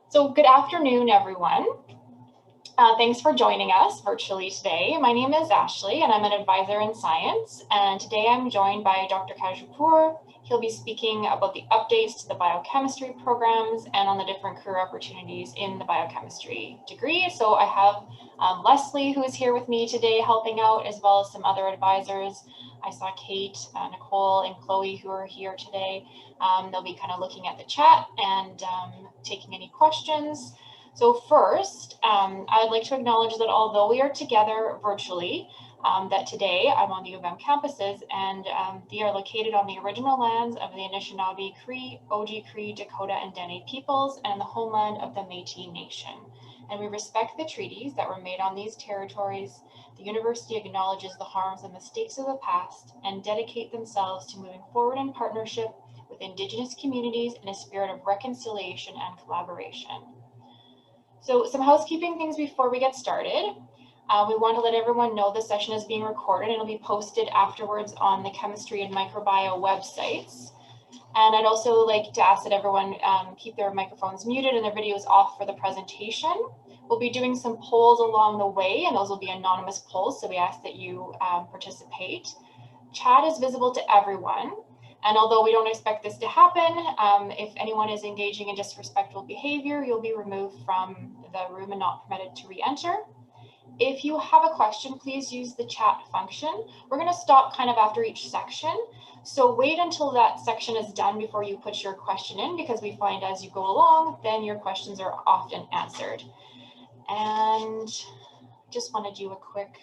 So good afternoon, everyone. Thanks for joining us virtually today. My name is Ashley and I'm an advisor in science. And today I'm joined by Dr. Kajapur. He'll be speaking about the updates to the biochemistry programs and on the different career opportunities in the biochemistry degree. So I have Leslie, who is here with me today helping out, as well as some other advisors. I saw Kate, Nicole, and Chloe who are here today. They'll be kind of looking at the chat and taking any questions. So first, I'd like to acknowledge that although we are together virtually, that today I'm on the U of M campuses and they are located on the original lands of the Anishinaabe, Cree, Oji Cree, Dakota, and Dene peoples and the homeland of the Métis Nation. And we respect the treaties that were made on these territories. The university acknowledges the harms and mistakes of the past and dedicate themselves to moving forward in partnership with Indigenous communities in a spirit of reconciliation and collaboration. So some housekeeping things before we get started. We want to let everyone know the session is being recorded and it'll be posted afterwards on the chemistry and microbiome websites. And I'd also like to ask that everyone keep their microphones muted and their videos off for the presentation. We'll be doing some polls along the way, and those will be anonymous polls, so we ask that you participate. Chat is visible to everyone. And although we don't expect this to happen, if anyone is engaging in disrespectful behavior, you'll be removed from the room and not permitted to re-enter. If you have a question, please use the chat function. We're going to stop kind of after each section. So wait until that section is done before you put your question in, because we find as you go along, then your questions are often answered. And just want to do a quick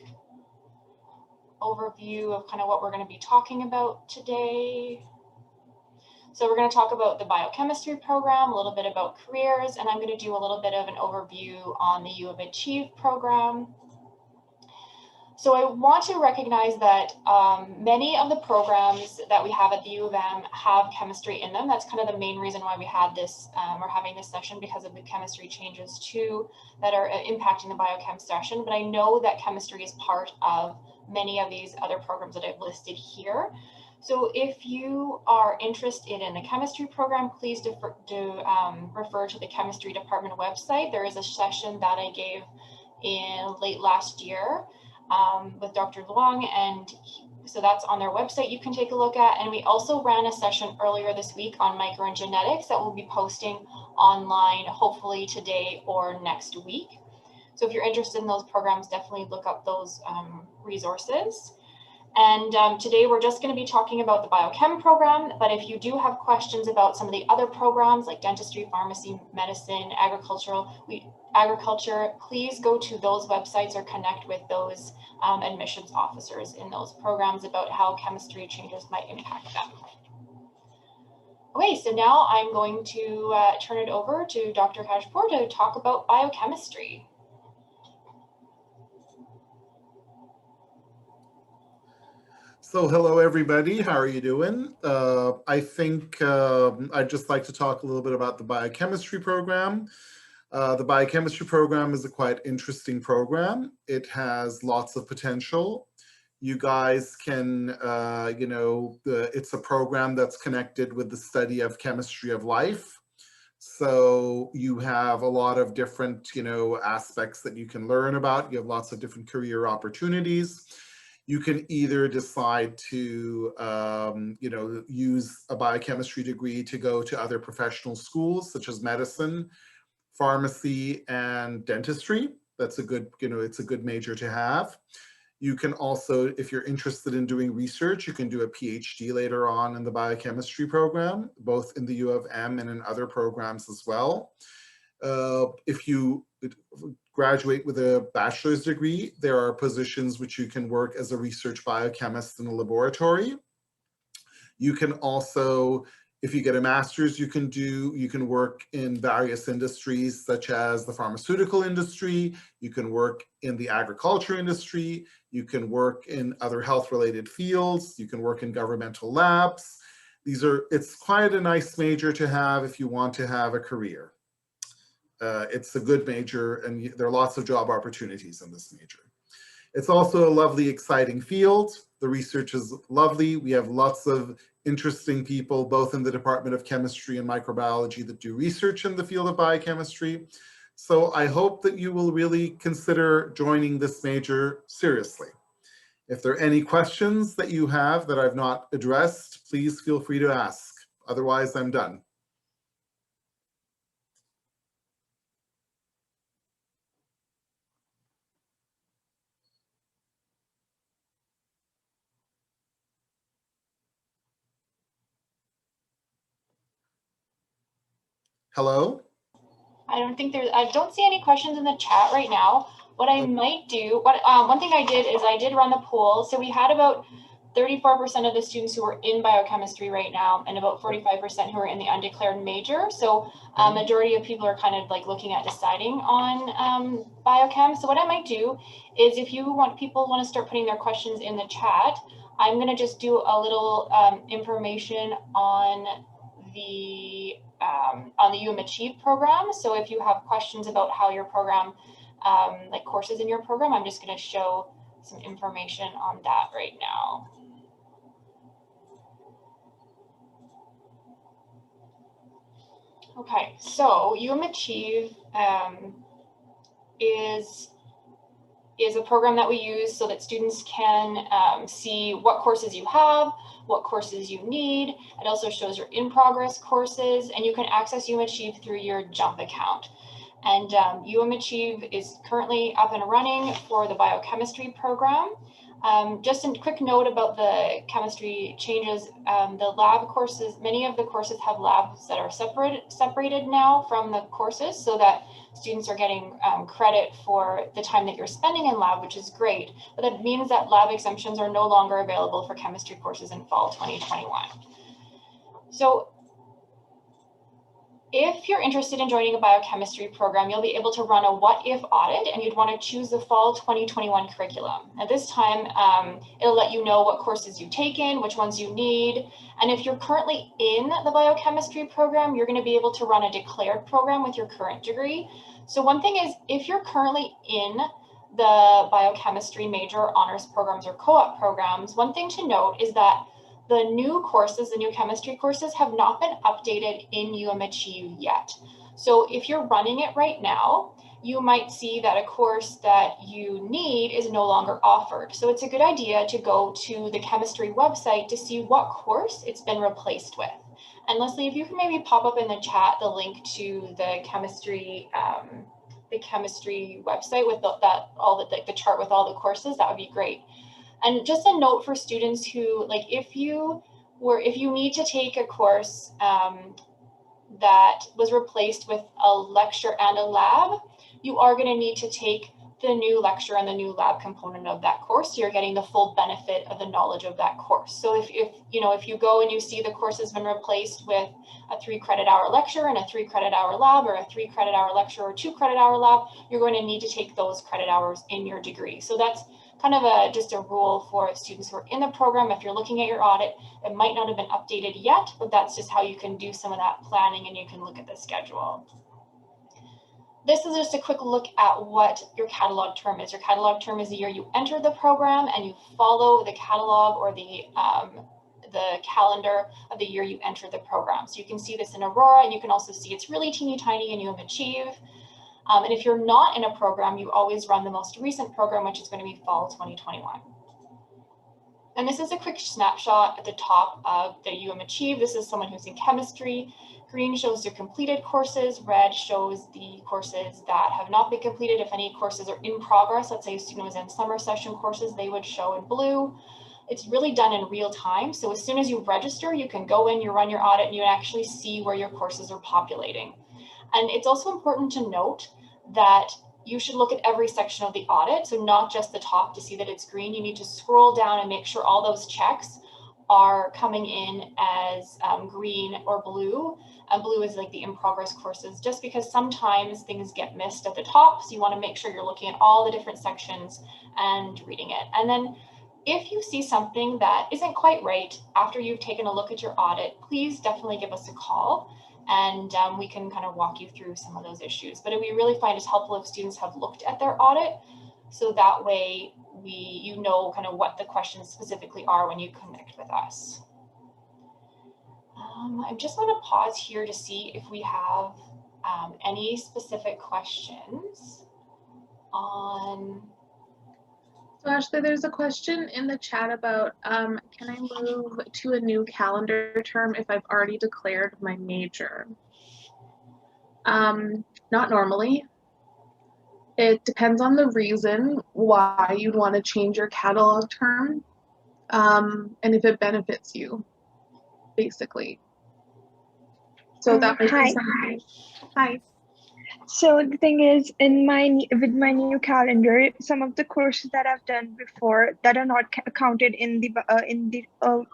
overview of kind of what we're going to be talking about today. So we're going to talk about the biochemistry program, a little bit about careers, and I'm going to do a little bit of an overview on the U of Achieve program. So I want to recognize that many of the programs that we have at the U of M have chemistry in them. That's kind of the main reason why we had this, we're having this session, because of the chemistry changes too that are impacting the biochem session. But I know that chemistry is part of many of these other programs that I've listed here. So if you are interested in the chemistry program, please refer to the chemistry department website. There is a session that I gave in late last year with Dr. Luong, and so that's on their website you can take a look at. And we also ran a session earlier this week on micro and genetics that we'll be posting online hopefully today or next week. So if you're interested in those programs, definitely look up those resources. And today we're just going to be talking about the biochem program, but if you do have questions about some of the other programs like dentistry, pharmacy, medicine, agriculture, please go to those websites or connect with those admissions officers in those programs about how chemistry changes might impact them. Okay, so now I'm going to turn it over to Dr. Kajapur to talk about biochemistry. So hello, everybody. How are you doing? I think I'd just like to talk a little bit about the biochemistry program. The biochemistry program is a quite interesting program. It has lots of potential. You guys can, it's a program that's connected with the study of chemistry of life. So you have a lot of different, aspects that you can learn about. You have lots of different career opportunities. You can either decide to, use a biochemistry degree to go to other professional schools, such as medicine, pharmacy, and dentistry. That's a good, it's a good major to have. You can also, if you're interested in doing research, you can do a PhD later on in the biochemistry program, both in the U of M and in other programs as well. If you graduate with a bachelor's degree, there are positions which you can work as a research biochemist in a laboratory. You can also, if you get a master's, you can work in various industries such as the pharmaceutical industry, you can work in the agriculture industry, you can work in other health-related fields, you can work in governmental labs. It's quite a nice major to have if you want to have a career. It's a good major, and there are lots of job opportunities in this major. It's also a lovely, exciting field. The research is lovely. We have lots of interesting people, both in the Department of Chemistry and Microbiology, that do research in the field of biochemistry. So I hope that you will really consider joining this major seriously. If there are any questions that you have that I've not addressed, please feel free to ask. Otherwise, I'm done. Hello? I don't see any questions in the chat right now. What I might do, one thing I did is I did run the poll. So we had about 34% of the students who were in biochemistry right now, and about 45% who are in the undeclared major. So majority of people are kind of like looking at deciding on biochem. So what I might do is, if people want to start putting their questions in the chat, I'm going to just do a little information on the UMachieve program. So if you have questions about how your program, like courses in your program, I'm just going to show some information on that right now. Okay, so UMachieve is a program that we use so that students can see what courses you have, what courses you need. It also shows your in-progress courses, and you can access UMachieve through your JUMP account. And UMachieve is currently up and running for the biochemistry program. Just a quick note about the chemistry changes. The lab courses, many of the courses have labs that are separated now from the courses, so that students are getting credit for the time that you're spending in lab, which is great. But that means that lab exemptions are no longer available for chemistry courses in fall 2021. So if you're interested in joining a biochemistry program, you'll be able to run a what-if audit, and you'd want to choose the fall 2021 curriculum. At this time, it'll let you know what courses you've taken, which ones you need, and if you're currently in the biochemistry program, you're going to be able to run a declared program with your current degree. So one thing is, if you're currently in the biochemistry major honors programs or co-op programs, one thing to note is that the new courses, the new chemistry courses, have not been updated in UMachieve yet. So if you're running it right now, you might see that a course that you need is no longer offered. So it's a good idea to go to the chemistry website to see what course it's been replaced with. And Leslie, if you can maybe pop up in the chat the link to the chemistry website with the chart with all the courses, that would be great. And just a note for students who, like, if you need to take a course that was replaced with a lecture and a lab, you are going to need to take the new lecture and the new lab component of that course. So you're getting the full benefit of the knowledge of that course. So if you go and you see the course has been replaced with a 3-credit-hour lecture and a 3-credit-hour lab, or a 3-credit-hour lecture or 2-credit-hour lab, you're going to need to take those credit hours in your degree. So that's kind of just a rule for students who are in the program. If you're looking at your audit, it might not have been updated yet, but that's just how you can do some of that planning, and you can look at the schedule. This is just a quick look at what your catalog term is. Your catalog term is the year you enter the program, and you follow the catalog or the calendar of the year you enter the program. So you can see this in Aurora, and you can also see it's really teeny tiny in UMachieve. And if you're not in a program, you always run the most recent program, which is going to be fall 2021. And this is a quick snapshot at the top of the UMachieve. This is someone who's in chemistry. Green shows your completed courses. Red shows the courses that have not been completed. If any courses are in progress, let's say a student was in summer session courses, they would show in blue. It's really done in real time. So as soon as you register, you can go in, you run your audit, and you actually see where your courses are populating. And it's also important to note that you should look at every section of the audit, so not just the top to see that it's green. You need to scroll down and make sure all those checks are coming in as green or blue. Blue is like the in-progress courses, just because sometimes things get missed at the top, so you want to make sure you're looking at all the different sections and reading it. And then if you see something that isn't quite right after you've taken a look at your audit, please definitely give us a call, and we can kind of walk you through some of those issues. But we really find it's helpful if students have looked at their audit, so that way you know kind of what the questions specifically are when you connect with us. I just want to pause here to see if we have any specific questions on. So Ashley, there's a question in the chat about, can I move to a new calendar term if I've already declared my major? Not normally. It depends on the reason why you'd want to change your catalog term, and if it benefits you, basically. So that might be something. Hi. So the thing is, with my new calendar, some of the courses that I've done before that are not counted in the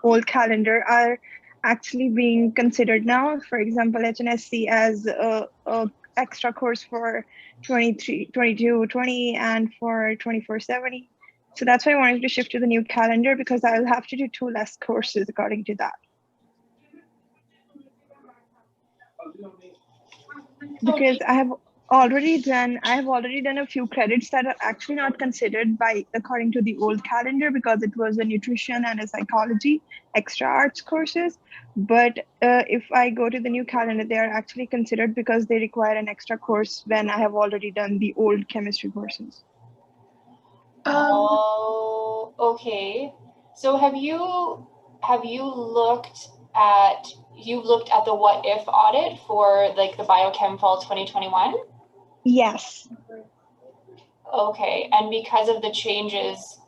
old calendar are actually being considered now. For example, HNSC as a extra course for 23, 22, 20, and for 24/70. So that's why I wanted to shift to the new calendar, because I'll have to do 2 less courses according to that. Because I have already done a few credits that are actually not considered according to the old calendar, because it was a nutrition and a psychology extra arts courses. But if I go to the new calendar, they are actually considered because they require an extra course when I have already done the old chemistry courses. Oh, okay. So have you looked at the what if audit for like the Biochem Fall 2021? Yes. Okay, and because of the changes,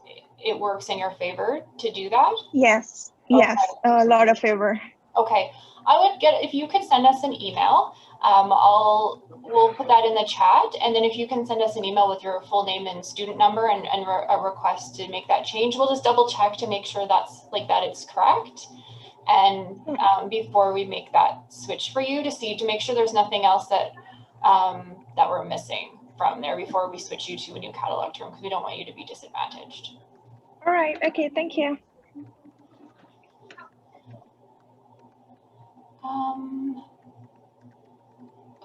it works in your favor to do that? Yes. Okay. Yes, a lot of favor. Okay, I would if you could send us an email, we'll put that in the chat, and then if you can send us an email with your full name and student number and a request to make that change, we'll just double check to make sure that it's correct, and before we make that switch for you, to make sure there's nothing else that that we're missing from there before we switch you to a new catalog term, because we don't want you to be disadvantaged. All right. Okay. Thank you.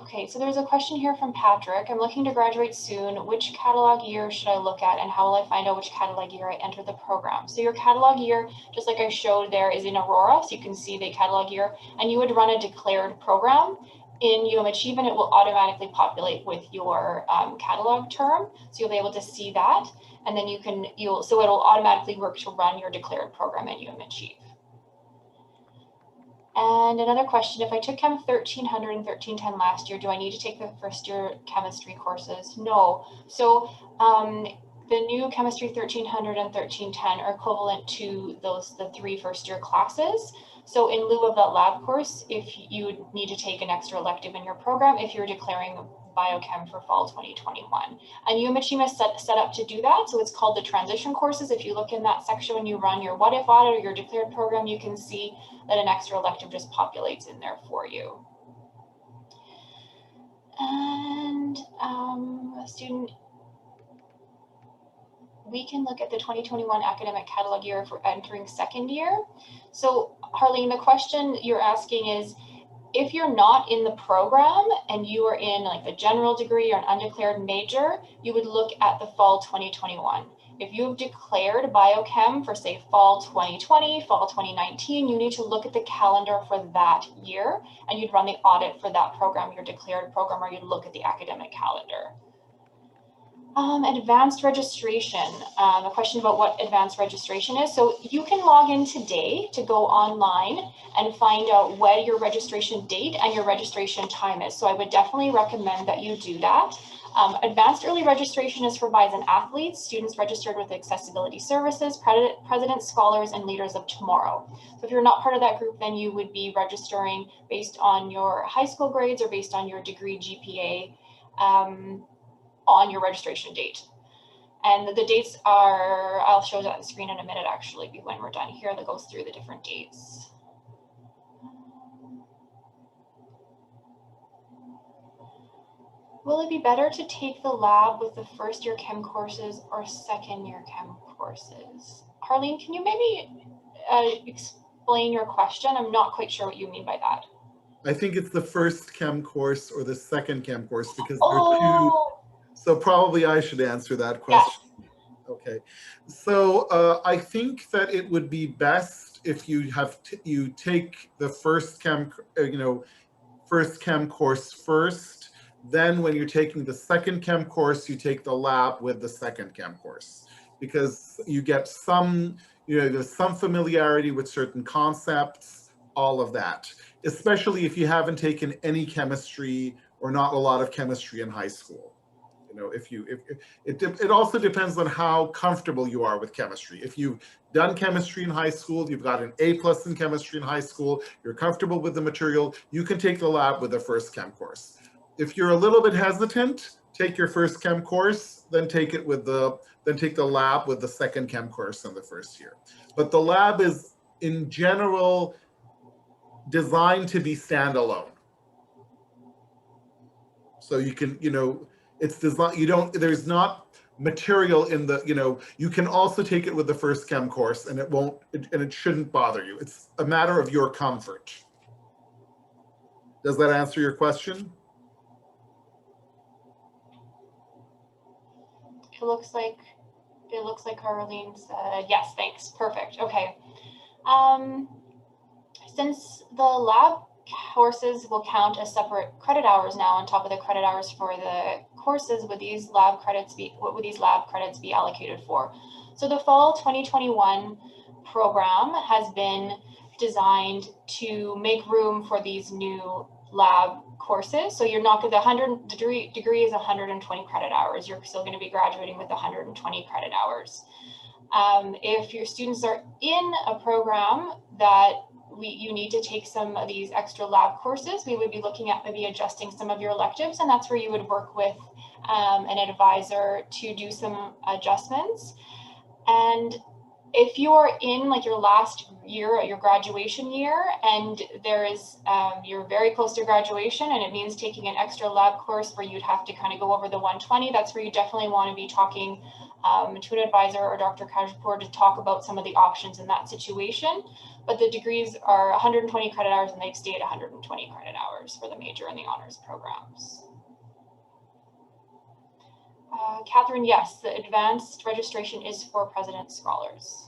Okay, so there's a question here from Patrick. I'm looking to graduate soon. Which catalog year should I look at, and how will I find out which catalog year I enter the program? So your catalog year, just like I showed there, is in Aurora, so you can see the catalog year, and you would run a declared program in Achieve, and it will automatically populate with your catalog term, so you'll be able to see that, and then so it'll automatically work to run your declared program in Achieve. And another question, if I took Chem 1300 and 1310 last year, do I need to take the first year chemistry courses? No. So the new chemistry 1300 and 1310 are equivalent to the 3 first year classes. So in lieu of that lab course, if you would need to take an extra elective in your program, if you're declaring Biochem for fall 2021. And UMachieve is set up to do that. So it's called the transition courses. If you look in that section when you run your what if audit or your declared program, you can see that an extra elective just populates in there for you. And a student, we can look at the 2021 academic catalog year for entering second year. So Harleen, the question you're asking is, if you're not in the program and you are in like the general degree or an undeclared major, you would look at the fall 2021. If you've declared biochem for say fall 2020, fall 2019, you need to look at the calendar for that year, and you'd run the audit for that program, your declared program, or you'd look at the academic calendar. Advanced registration, a question about what advanced registration is. So you can log in today to go online and find out what your registration date and your registration time is. So I would definitely recommend that you do that. Advanced early registration is for advisors and athletes, students registered with accessibility services, presidents, scholars, and leaders of tomorrow. So if you're not part of that group, then you would be registering based on your high school grades or based on your degree GPA on your registration date. And the dates are, I'll show that on the screen in a minute actually, when we're done here, that goes through the different dates. Will it be better to take the lab with the first year chem courses or second year chem courses? Harleen, can you maybe explain your question? I'm not quite sure what you mean by that. I think it's the first chem course or the second chem course, because they're two. So probably I should answer that question. Yes. Okay. So I think that it would be best first, if you you take the first chem, first chem course first, then when you're taking the second chem course, you take the lab with the second chem course, because you get some, there's some familiarity with certain concepts, all of that, especially if you haven't taken any chemistry or not a lot of chemistry in high school. It also depends on how comfortable you are with chemistry. If you've done chemistry in high school, you've got an A+ in chemistry in high school, you're comfortable with the material, you can take the lab with the first chem course. If you're a little bit hesitant, take your first chem course, then take the lab with the second chem course in the first year. But the lab is in general designed to be standalone. So you can, it's designed, there's not material in the, you can also take it with the first chem course and it shouldn't bother you. It's a matter of your comfort. Does that answer your question? It looks like Harleen said yes, thanks. Perfect. Okay. Since the lab courses will count as separate credit hours now on top of the credit hours for the courses, would these lab credits be allocated for? So the fall 2021 program has been designed to make room for these new lab courses. So you're not going to, degree is 120 credit hours. You're still going to be graduating with 120 credit hours. If your students are in a program that you need to take some of these extra lab courses, we would be looking at maybe adjusting some of your electives, and that's where you would work with an advisor to do some adjustments. And if you're in like your last year, your graduation year, and there is you're very close to graduation and it means taking an extra lab course where you'd have to kind of go over the 120, that's where you definitely want to be talking to an advisor or Dr. Kajapur to talk about some of the options in that situation. But the degrees are 120 credit hours and they stay at 120 credit hours for the major and the honors programs. Catherine, yes, the advanced registration is for President Scholars.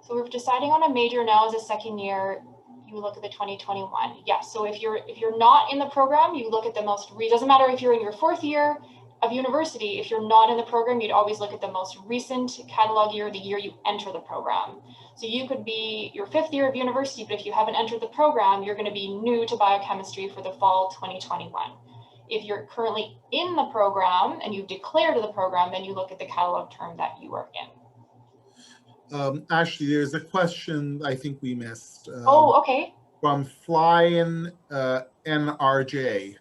So we're deciding on a major now as a second year. You look at the 2021. Yes, so if you're not in the program, you look at the most, doesn't matter if you're in your 4th year of university, if you're not in the program, you'd always look at the most recent catalog year, the year you enter the program. So you could be your 5th year of university, but if you haven't entered the program, you're going to be new to biochemistry for the fall 2021. If you're currently in the program and you've declared the program, then you look at the catalog term that you are in. Ashley, there's a question I think we missed. Oh, okay. From Flyin NRJ.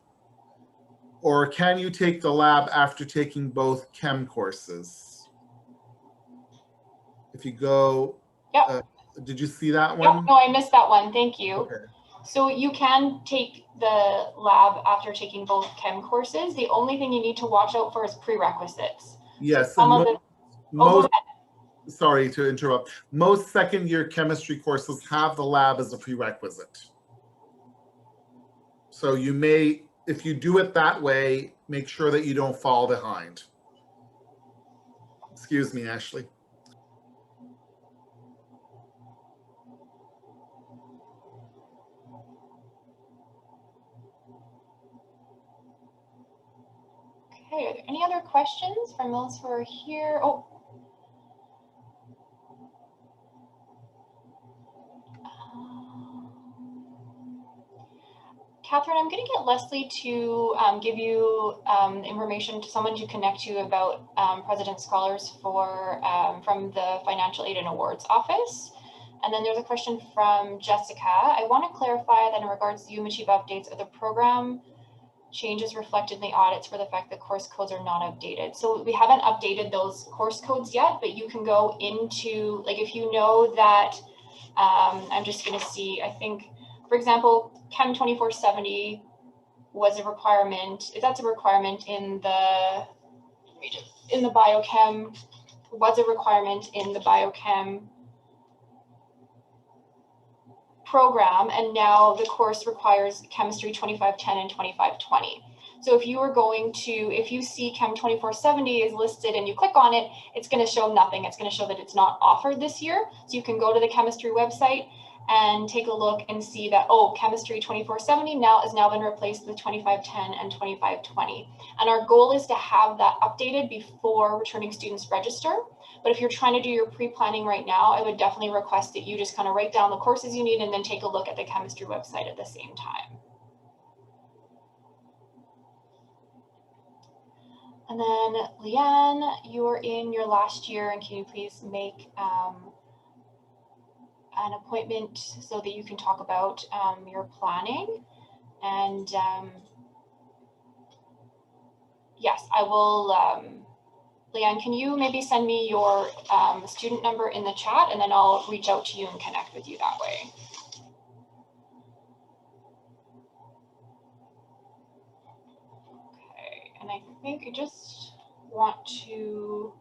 Or can you take the lab after taking both chem courses? If you go, yep. Did you see that one? Yep. No, I missed that one. Thank you. Okay. So you can take the lab after taking both chem courses. The only thing you need to watch out for is prerequisites. Yes. Sorry to interrupt. Most second-year chemistry courses have the lab as a prerequisite. So you may, if you do it that way, make sure that you don't fall behind. Excuse me, Ashley. Okay, are there any other questions from those who are here? Oh. Catherine, I'm going to get Leslie to give you information to someone to connect you about President Scholars from the Financial Aid and Awards Office. And then there's a question from Jessica. I want to clarify that in regards to UMachieve updates, are the program changes reflected in the audits for the fact that course codes are not updated? So we haven't updated those course codes yet, but you can go into, like, if you know that, I'm just going to see, I think, for example, Chem 2470 was a requirement. That's a requirement in the biochem. Was a requirement in the biochem program, and now the course requires chemistry 2510 and 2520. So if you are going to, if you see Chem 2470 is listed and you click on it, it's going to show nothing. It's going to show that it's not offered this year. So you can go to the chemistry website and take a look and see that, oh, Chemistry 2470 has now been replaced with 2510 and 2520. And our goal is to have that updated before returning students register. But if you're trying to do your pre-planning right now, I would definitely request that you just kind of write down the courses you need and then take a look at the chemistry website at the same time. And then Leanne, you're in your last year, and can you please make an appointment so that you can talk about your planning? And yes, I will. Leanne, can you maybe send me your student number in the chat, and then I'll reach out to you and connect with you that way. Okay, and I think I just want to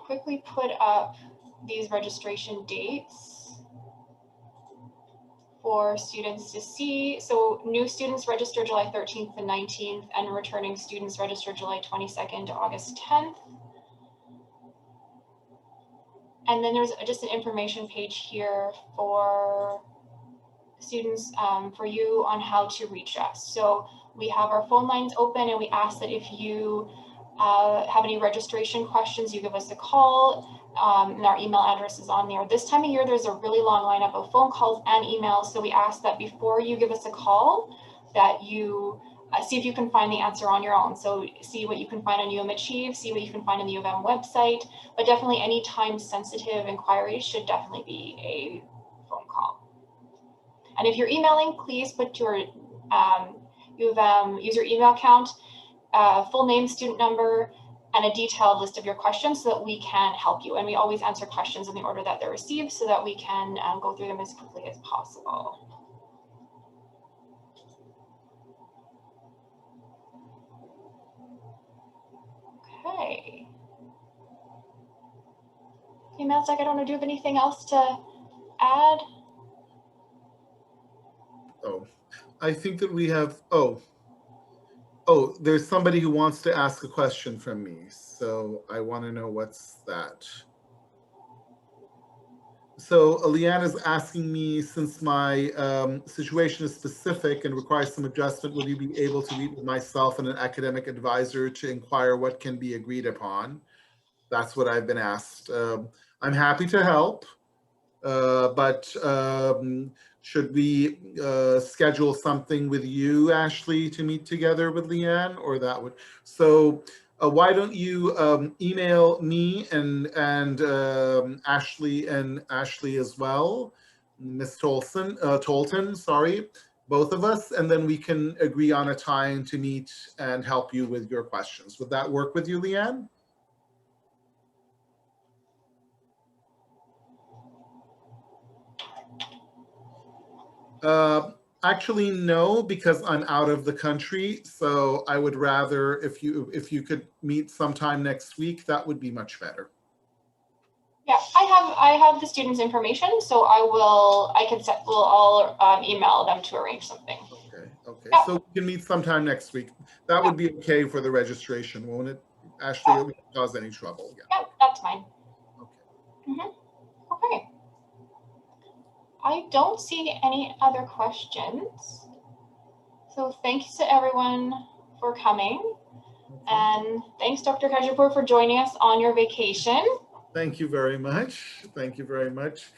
quickly put up these registration dates for students to see. So new students register July 13th and 19th, and returning students register July 22nd to August 10th. And then there's just an information page here for students, for you on how to reach us. So we have our phone lines open, and we ask that if you have any registration questions, you give us a call. And our email address is on there. This time of year, there's a really long lineup of phone calls and emails. So we ask that before you give us a call, that you see if you can find the answer on your own. So see what you can find on UM Achieve, see what you can find on the U of M website, but definitely any time sensitive inquiries should definitely be a phone call. And if you're emailing, please put your U of M user email account, full name, student number, and a detailed list of your questions so that we can help you. And we always answer questions in the order that they're received so that we can go through them as quickly as possible. Okay. Okay, Mazdak, I don't know, do you have anything else to add? Oh, I think that we have, oh, there's somebody who wants to ask a question from me. So I want to know what's that. So Leanne is asking me, since my situation is specific and requires some adjustment, will you be able to meet with myself and an academic advisor to inquire what can be agreed upon? That's what I've been asked. I'm happy to help, but should we schedule something with you, Ashley, to meet together with Leanne, or that would? So why don't you email me and Ashley as well, Miss Tolton, sorry, both of us, and then we can agree on a time to meet and help you with your questions. Would that work with you, Leanne? Actually, no, because I'm out of the country. So I would rather, if you could meet sometime next week, that would be much better. Yeah, I have the students' information, so I'll email them to arrange something. Okay. Yeah. So we can meet sometime next week. That would be okay for the registration, won't it, Ashley? It won't cause any trouble. Yeah, that's fine. Okay. Okay. I don't see any other questions. So thanks to everyone for coming. And thanks, Dr. Kajapur, for joining us on your vacation. Thank you very much. Thank you very much.